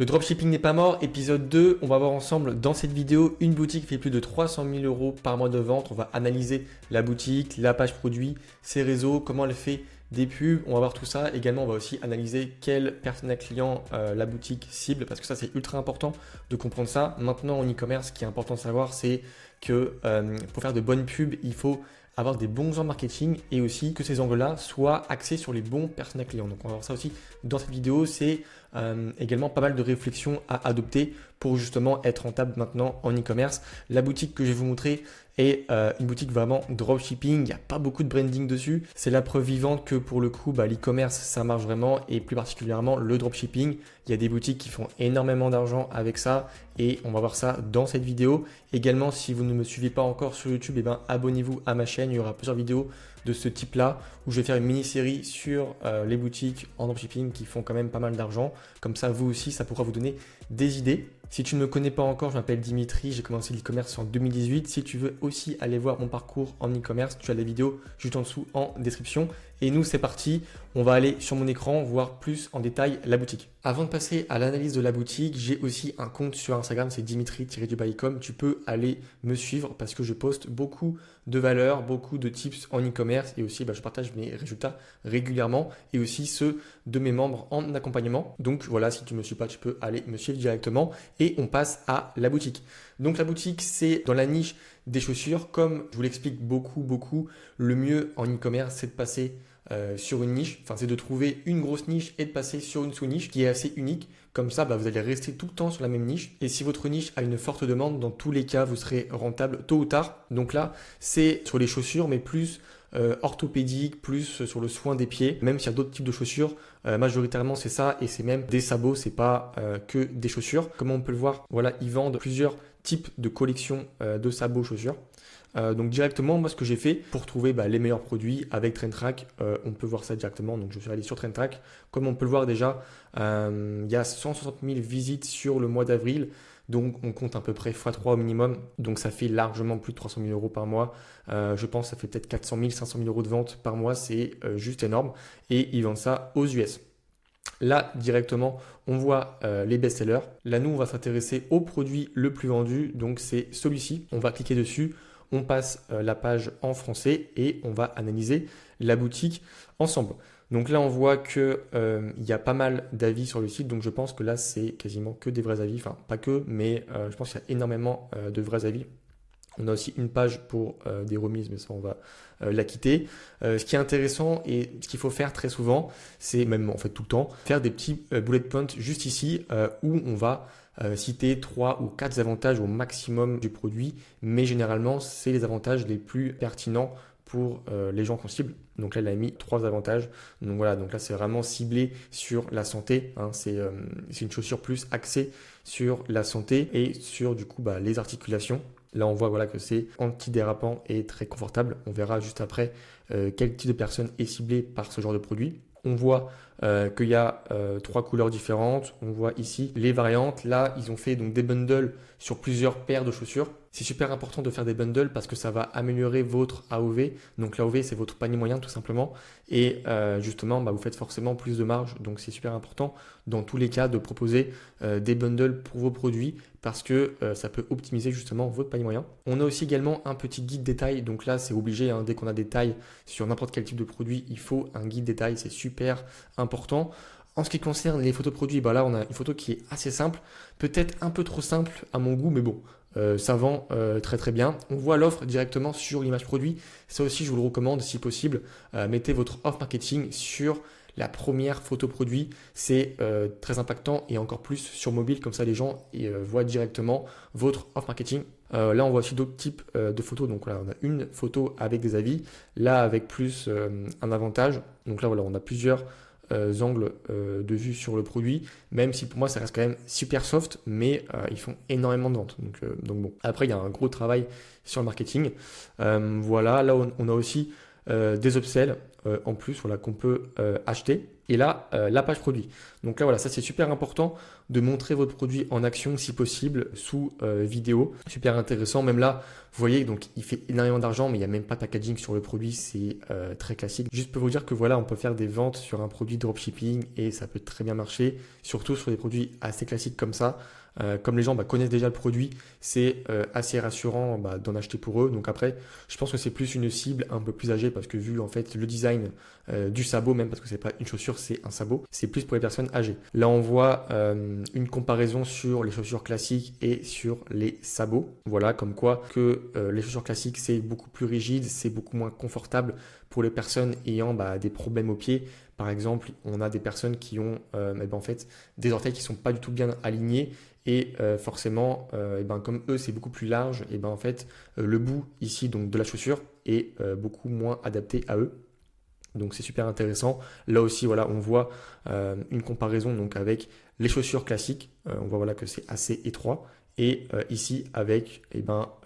Le dropshipping n'est pas mort, épisode 2, on va voir ensemble dans cette vidéo une boutique qui fait plus de 300 000 euros par mois de vente. On va analyser la boutique, la page produit, ses réseaux, comment elle fait des pubs, on va voir tout ça. Également, on va aussi analyser quel personnel client la boutique cible parce que ça c'est ultra important de comprendre ça. Maintenant en e-commerce, ce qui est important de savoir, c'est que pour faire de bonnes pubs, il faut avoir des bons angles marketing et aussi que ces angles-là soient axés sur les bons personnels clients. Donc on va voir ça aussi dans cette vidéo. C'est également pas mal de réflexions à adopter pour justement être rentable maintenant en e-commerce. La boutique que je vais vous montrer est une boutique vraiment dropshipping. Il n'y a pas beaucoup de branding dessus. C'est la preuve vivante que pour le coup, l'e-commerce, ça marche vraiment et plus particulièrement le dropshipping. Il y a des boutiques qui font énormément d'argent avec ça et on va voir ça dans cette vidéo. Également, si vous ne me suivez pas encore sur YouTube, abonnez-vous à ma chaîne. Il y aura plusieurs vidéos de ce type-là où je vais faire une mini-série sur les boutiques en dropshipping qui font quand même pas mal d'argent. Comme ça, vous aussi, ça pourra vous donner des idées. Si tu ne me connais pas encore, je m'appelle Dimitri, j'ai commencé l'e-commerce en 2018. Si tu veux aussi aller voir mon parcours en e-commerce, tu as la vidéo juste en dessous en description. Et nous, c'est parti, on va aller sur mon écran voir plus en détail la boutique. Avant de passer à l'analyse de la boutique, j'ai aussi un compte sur Instagram, c'est Dimitri-du-Bas-e-com. Tu peux aller me suivre parce que je poste beaucoup de valeurs, beaucoup de tips en e-commerce et aussi je partage mes résultats régulièrement et aussi ceux de mes membres en accompagnement. Donc voilà, si tu ne me suis pas, tu peux aller me suivre directement et on passe à la boutique. Donc la boutique, c'est dans la niche des chaussures. Comme je vous l'explique beaucoup, le mieux en e-commerce, c'est de passer sur une niche, c'est de trouver une grosse niche et de passer sur une sous-niche qui est assez unique. Comme ça, vous allez rester tout le temps sur la même niche. Et si votre niche a une forte demande, dans tous les cas, vous serez rentable tôt ou tard. Donc là, c'est sur les chaussures, mais plus orthopédique, plus sur le soin des pieds, même s'il y a d'autres types de chaussures. Majoritairement, c'est ça et c'est même des sabots, c'est pas que des chaussures. Comme on peut le voir, voilà, ils vendent plusieurs types de collections de sabots chaussures. Donc directement, moi ce que j'ai fait pour trouver les meilleurs produits avec TrendTrack, on peut voir ça directement. Donc je suis allé sur TrendTrack. Comme on peut le voir déjà, il y a 160 000 visites sur le mois d'avril. Donc on compte à peu près x3 au minimum. Donc ça fait largement plus de 300 000 euros par mois. Je pense que ça fait peut-être 400 000, 500 000 euros de vente par mois. C'est juste énorme. Et ils vendent ça aux US. Là, directement, on voit les best-sellers. Là, nous, on va s'intéresser au produit le plus vendu. Donc c'est celui-ci. On va cliquer dessus. On passe la page en français et on va analyser la boutique ensemble. Donc là, on voit qu'il y a pas mal d'avis sur le site. Donc je pense que là, c'est quasiment que des vrais avis. Enfin, pas que, mais je pense qu'il y a énormément de vrais avis. On a aussi une page pour des remises, mais ça, on va la quitter. Ce qui est intéressant et ce qu'il faut faire très souvent, c'est même en fait tout le temps, faire des petits bullet points juste ici où on va citer 3 ou 4 avantages au maximum du produit, mais généralement, c'est les avantages les plus pertinents pour les gens qu'on cible. Donc là, il a mis 3 avantages. Donc voilà, donc là, c'est vraiment ciblé sur la santé. C'est une chaussure plus axée sur la santé et sur du coup les articulations. Là, on voit que c'est antidérapant et très confortable. On verra juste après quel type de personne est ciblé par ce genre de produit. On voit qu'il y a 3 couleurs différentes. On voit ici les variantes. Là, ils ont fait donc des bundles sur plusieurs paires de chaussures. C'est super important de faire des bundles parce que ça va améliorer votre AOV. Donc l'AOV, c'est votre panier moyen tout simplement. Et justement, vous faites forcément plus de marge. Donc c'est super important dans tous les cas de proposer des bundles pour vos produits parce que ça peut optimiser justement votre panier moyen. On a aussi également un petit guide détail. Donc là, c'est obligé. Dès qu'on a des tailles sur n'importe quel type de produit, il faut un guide détail. C'est super important. En ce qui concerne les photos produits, là, on a une photo qui est assez simple. Peut-être un peu trop simple à mon goût, mais bon. Ça vend très bien. On voit l'offre directement sur l'image produit. Ça aussi, je vous le recommande si possible. Mettez votre offre marketing sur la première photo produit. C'est très impactant et encore plus sur mobile. Comme ça, les gens voient directement votre offre marketing. Là, on voit aussi d'autres types de photos. Donc là, on a une photo avec des avis. Là, avec plus un avantage. Donc là, voilà, on a plusieurs angles de vue sur le produit, même si pour moi ça reste quand même super soft, mais ils font énormément de ventes. Donc bon. Après, il y a un gros travail sur le marketing. Voilà, là on a aussi des upsells. en plus voilà, qu'on peut acheter. Et là, la page produit. Donc là, voilà, ça c'est super important de montrer votre produit en action si possible sous vidéo. Super intéressant. Même là, vous voyez, donc il fait énormément d'argent, mais il n'y a même pas de packaging sur le produit. C'est très classique. Juste pour vous dire que voilà, on peut faire des ventes sur un produit dropshipping et ça peut très bien marcher, surtout sur des produits assez classiques comme ça. Comme les gens connaissent déjà le produit, c'est assez rassurant d'en acheter pour eux. Donc après, je pense que c'est plus une cible un peu plus âgée parce que vu en fait le design du sabot, même parce que c'est pas une chaussure, c'est un sabot, c'est plus pour les personnes âgées. Là, on voit une comparaison sur les chaussures classiques et sur les sabots. Voilà, comme quoi que les chaussures classiques, c'est beaucoup plus rigide, c'est beaucoup moins confortable pour les personnes ayant des problèmes aux pieds. Par exemple, on a des personnes qui ont en fait des orteils qui sont pas du tout bien alignés. Et forcément, comme eux, c'est beaucoup plus large, et en fait, le bout ici donc, de la chaussure est beaucoup moins adapté à eux. Donc c'est super intéressant. Là aussi, voilà, on voit une comparaison donc, avec les chaussures classiques. On voit voilà, que c'est assez étroit. Et ici, avec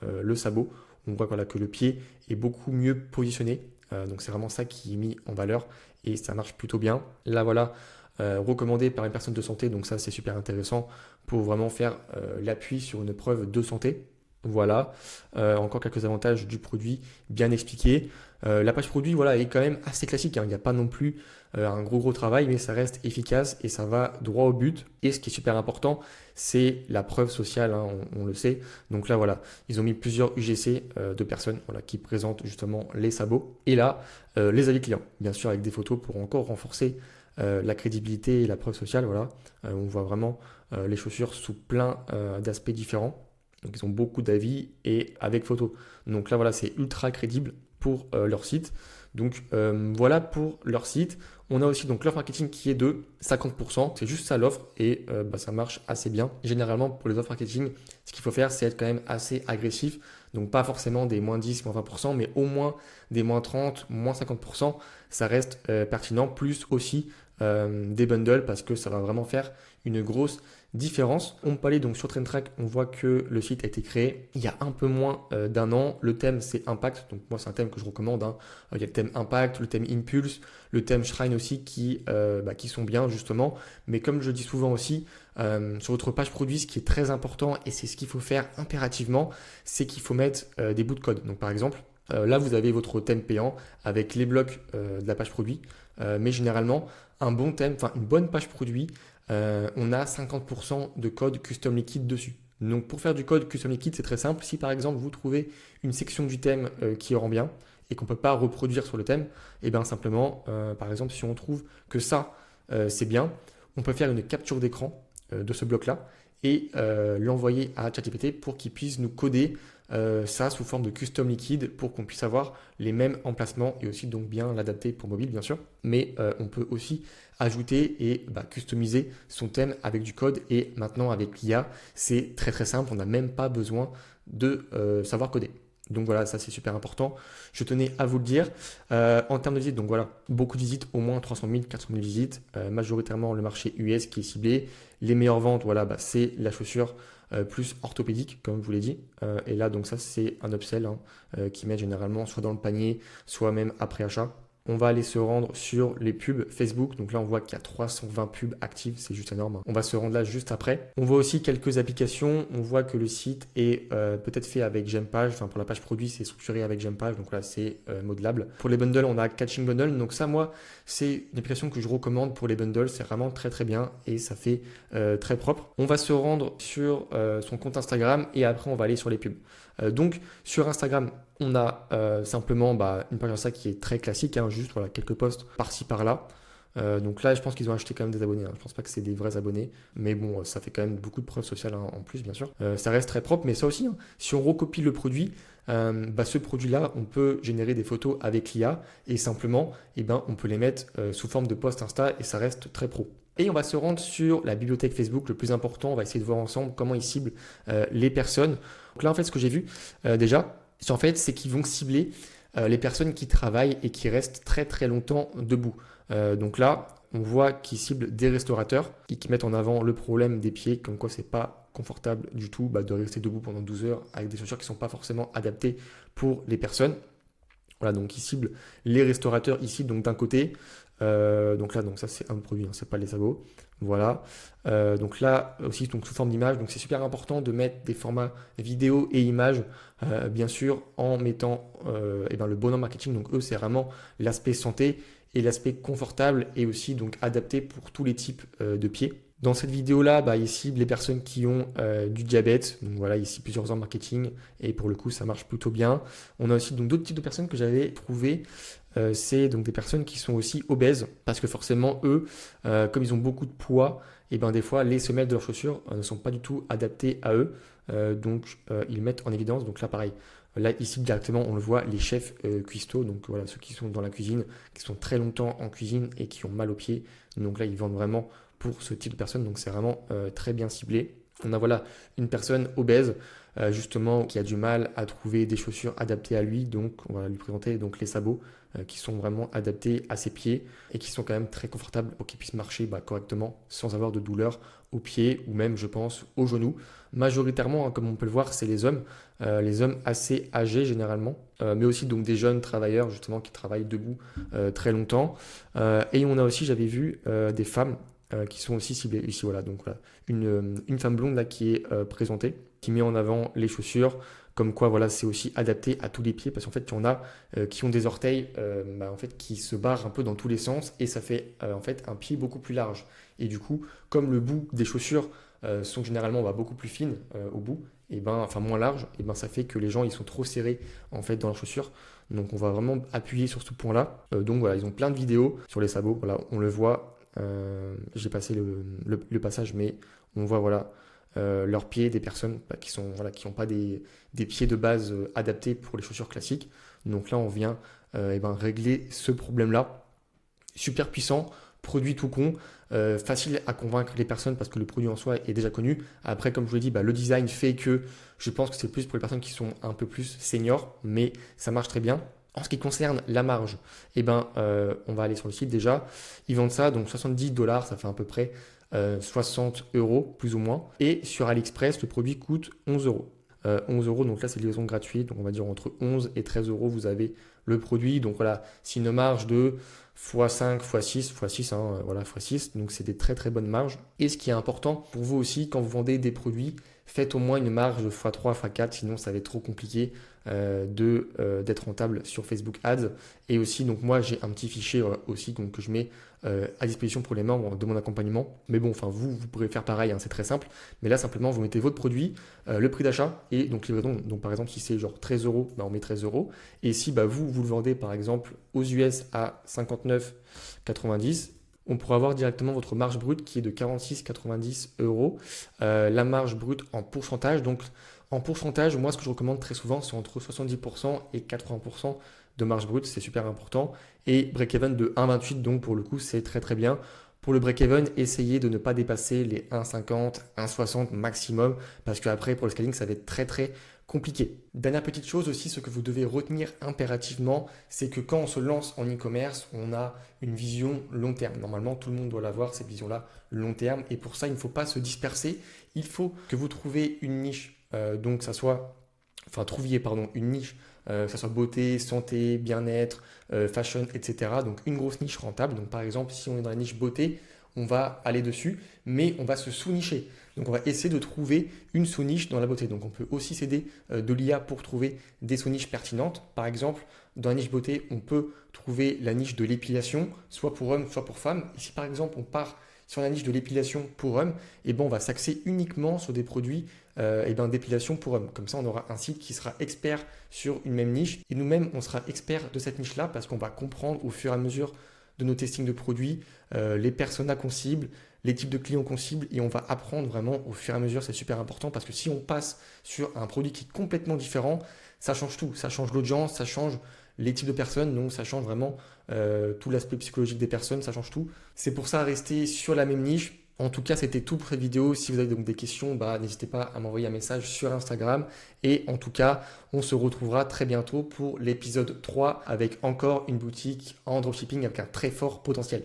le sabot, on voit voilà, que le pied est beaucoup mieux positionné. Donc c'est vraiment ça qui est mis en valeur et ça marche plutôt bien. Là, voilà. Recommandé par une personne de santé, donc ça c'est super intéressant pour vraiment faire l'appui sur une preuve de santé. Voilà, encore quelques avantages du produit bien expliqués. La page produit voilà, est quand même assez classique, hein. Il n'y a pas non plus un gros travail, mais ça reste efficace et ça va droit au but. Et ce qui est super important, c'est la preuve sociale, hein, on le sait. Donc là voilà, ils ont mis plusieurs UGC de personnes voilà, qui présentent justement les sabots. Et là, les avis clients, bien sûr avec des photos pour encore renforcer la crédibilité et la preuve sociale, voilà. On voit vraiment les chaussures sous plein d'aspects différents. Donc ils ont beaucoup d'avis et avec photo. Donc là voilà, c'est ultra crédible pour leur site. Donc voilà pour leur site. On a aussi donc l'offre marketing qui est de 50%. C'est juste ça l'offre et ça marche assez bien. Généralement pour les offres marketing, ce qu'il faut faire, c'est être quand même assez agressif. Donc pas forcément des moins 10, moins 20%, mais au moins des moins 30, moins 50%. Ça reste pertinent. Plus aussi des bundles parce que ça va vraiment faire une grosse différence. On peut aller donc sur TrendTrack, on voit que le site a été créé il y a un peu moins d'un an. Le thème c'est Impact, donc moi c'est un thème que je recommande, hein. Il y a le thème Impact, le thème Impulse, le thème Shrine aussi qui sont bien justement. Mais comme je dis souvent aussi, sur votre page produit, ce qui est très important et c'est ce qu'il faut faire impérativement, c'est qu'il faut mettre des bouts de code. Donc par exemple, là vous avez votre thème payant avec les blocs de la page produit, mais généralement un bon thème, enfin une bonne page produit, on a 50% de code custom liquide dessus. Donc pour faire du code custom liquide, c'est très simple. Si par exemple vous trouvez une section du thème qui rend bien et qu'on ne peut pas reproduire sur le thème, et bien simplement, par exemple, si on trouve que ça c'est bien, on peut faire une capture d'écran de ce bloc-là et l'envoyer à ChatGPT pour qu'il puisse nous coder ça sous forme de custom liquide pour qu'on puisse avoir les mêmes emplacements et aussi donc bien l'adapter pour mobile bien sûr. Mais on peut aussi ajouter et customiser son thème avec du code et maintenant avec l'IA, c'est très simple, on n'a même pas besoin de savoir coder. Donc voilà, ça c'est super important. Je tenais à vous le dire. En termes de visites, donc voilà, beaucoup de visites, au moins 300 000, 400 000 visites. Majoritairement le marché US qui est ciblé. Les meilleures ventes, voilà, c'est la chaussure plus orthopédique, comme je vous l'ai dit. Et là, donc ça c'est un upsell qui met généralement soit dans le panier, soit même après achat. On va aller se rendre sur les pubs Facebook. Donc là, on voit qu'il y a 320 pubs actives. C'est juste énorme. On va se rendre là juste après. On voit aussi quelques applications. On voit que le site est peut-être fait avec Gempage. Enfin, pour la page produit, c'est structuré avec Gempage. Donc là, c'est modelable. Pour les bundles, on a Catching Bundle. Donc ça, moi, c'est une application que je recommande pour les bundles. C'est vraiment très bien et ça fait très propre. On va se rendre sur son compte Instagram et après, on va aller sur les pubs. Donc sur Instagram, on a simplement une page Insta qui est très classique, hein, juste voilà, quelques posts par-ci par-là. Donc là, je pense qu'ils ont acheté quand même des abonnés, hein. Je pense pas que c'est des vrais abonnés, mais bon, ça fait quand même beaucoup de preuves sociales en plus, bien sûr. Ça reste très propre, mais ça aussi, hein, si on recopie le produit, ce produit-là, on peut générer des photos avec l'IA et simplement, on peut les mettre sous forme de post Insta et ça reste très pro. Et on va se rendre sur la bibliothèque Facebook, le plus important. On va essayer de voir ensemble comment ils ciblent les personnes. Donc là, en fait, ce que j'ai vu déjà, c'est qu'ils vont cibler les personnes qui travaillent et qui restent très longtemps debout. Donc là, on voit qu'ils ciblent des restaurateurs et qui mettent en avant le problème des pieds, comme quoi c'est pas confortable du tout de rester debout pendant 12 heures avec des chaussures qui ne sont pas forcément adaptées pour les personnes. Voilà, donc ils ciblent les restaurateurs ici, donc d'un côté. Donc là, donc ça c'est un produit, hein, c'est pas les sabots. Voilà. Donc là aussi, donc sous forme d'image. Donc c'est super important de mettre des formats vidéo et images, bien sûr, en mettant eh ben, le bon marketing. Donc eux, c'est vraiment l'aspect santé et l'aspect confortable et aussi donc adapté pour tous les types de pieds. Dans cette vidéo-là, bah, ils ciblent les personnes qui ont du diabète. Donc voilà, ici plusieurs ans de marketing et pour le coup, ça marche plutôt bien. On a aussi donc d'autres types de personnes que j'avais trouvées. C'est donc des personnes qui sont aussi obèses parce que forcément, eux, comme ils ont beaucoup de poids, et ben des fois, les semelles de leurs chaussures ne sont pas du tout adaptées à eux. Ils mettent en évidence. Donc là, pareil. Là, ici, directement, on le voit, les chefs cuistots, donc voilà, ceux qui sont dans la cuisine, qui sont très longtemps en cuisine et qui ont mal aux pieds. Donc là, ils vendent vraiment pour ce type de personne, donc c'est vraiment très bien ciblé. On a voilà une personne obèse justement qui a du mal à trouver des chaussures adaptées à lui, donc on va lui présenter donc les sabots qui sont vraiment adaptés à ses pieds et qui sont quand même très confortables pour qu'il puisse marcher correctement sans avoir de douleur aux pieds ou même je pense aux genoux. Majoritairement, hein, comme on peut le voir, c'est les hommes assez âgés généralement, mais aussi donc des jeunes travailleurs justement qui travaillent debout très longtemps. Et on a aussi, j'avais vu des femmes qui sont aussi ciblées ici. Voilà, donc voilà, une femme blonde là qui est présentée, qui met en avant les chaussures, comme quoi voilà, c'est aussi adapté à tous les pieds, parce qu'en fait, il y en a qui ont des orteils en fait, qui se barrent un peu dans tous les sens, et ça fait en fait un pied beaucoup plus large. Et du coup, comme le bout des chaussures sont généralement beaucoup plus fines au bout, et ben, enfin moins large, et ben ça fait que les gens ils sont trop serrés en fait dans leurs chaussures. Donc on va vraiment appuyer sur ce point-là. Donc voilà, ils ont plein de vidéos sur les sabots. Voilà, on le voit. J'ai passé le passage, mais on voit voilà leurs pieds des personnes qui sont voilà, qui n'ont pas des pieds de base adaptés pour les chaussures classiques. Donc là, on vient régler ce problème-là. Super puissant, produit tout con, facile à convaincre les personnes parce que le produit en soi est déjà connu. Après, comme je vous l'ai dit, le design fait que je pense que c'est plus pour les personnes qui sont un peu plus seniors, mais ça marche très bien. En ce qui concerne la marge, on va aller sur le site déjà. Ils vendent ça, donc $70, ça fait à peu près 60 euros plus ou moins. Et sur AliExpress, le produit coûte 11 euros. 11 euros, donc là c'est livraison gratuite, donc on va dire entre 11 et 13 euros, vous avez le produit. Donc voilà, c'est une marge de x5, x6, x6, voilà, x6, donc c'est des très très bonnes marges. Et ce qui est important pour vous aussi, quand vous vendez des produits, faites au moins une marge de x3, x4, sinon ça va être trop compliqué d'être rentable sur Facebook Ads. Et aussi, donc moi j'ai un petit fichier aussi donc, que je mets à disposition pour les membres de mon accompagnement. Mais bon, enfin vous pourrez faire pareil, hein, c'est très simple. Mais là simplement vous mettez votre produit, le prix d'achat et donc livraison. Donc par exemple si c'est genre 13 euros, on met 13 euros. Et si vous le vendez par exemple aux US à 59,90, on pourra avoir directement votre marge brute qui est de 46,90 euros. La marge brute en pourcentage, donc en pourcentage, moi ce que je recommande très souvent, c'est entre 70% et 80% de marge brute, c'est super important. Et break-even de 1,28, donc pour le coup, c'est très très bien. Pour le break-even, essayez de ne pas dépasser les 1,50, 1,60 maximum, parce qu'après, pour le scaling, ça va être très très compliqué. Dernière petite chose aussi, ce que vous devez retenir impérativement, c'est que quand on se lance en e-commerce, on a une vision long terme. Normalement, tout le monde doit l'avoir, cette vision-là, long terme. Et pour ça, il ne faut pas se disperser. Il faut que vous trouviez une niche, trouviez une niche, que ce soit beauté, santé, bien-être, fashion, etc. Donc une grosse niche rentable. Donc par exemple, si on est dans la niche beauté, on va aller dessus, mais on va se sous-nicher. Donc on va essayer de trouver une sous-niche dans la beauté. Donc on peut aussi s'aider de l'IA pour trouver des sous-niches pertinentes. Par exemple, dans la niche beauté, on peut trouver la niche de l'épilation, soit pour hommes, soit pour femmes. Et si par exemple on part sur la niche de l'épilation pour hommes, on va s'axer uniquement sur des produits d'épilation pour hommes. Comme ça, on aura un site qui sera expert sur une même niche. Et nous-mêmes, on sera expert de cette niche-là parce qu'on va comprendre au fur et à mesure de nos testings de produits, les personas qu'on cible, les types de clients qu'on cible et on va apprendre vraiment au fur et à mesure. C'est super important parce que si on passe sur un produit qui est complètement différent, ça change tout. Ça change l'audience, ça change les types de personnes, donc ça change vraiment tout l'aspect psychologique des personnes, ça change tout. C'est pour ça rester sur la même niche. En tout cas, c'était tout pour cette vidéo. Si vous avez donc des questions, n'hésitez pas à m'envoyer un message sur Instagram. Et en tout cas, on se retrouvera très bientôt pour l'épisode 3 avec encore une boutique en dropshipping avec un très fort potentiel.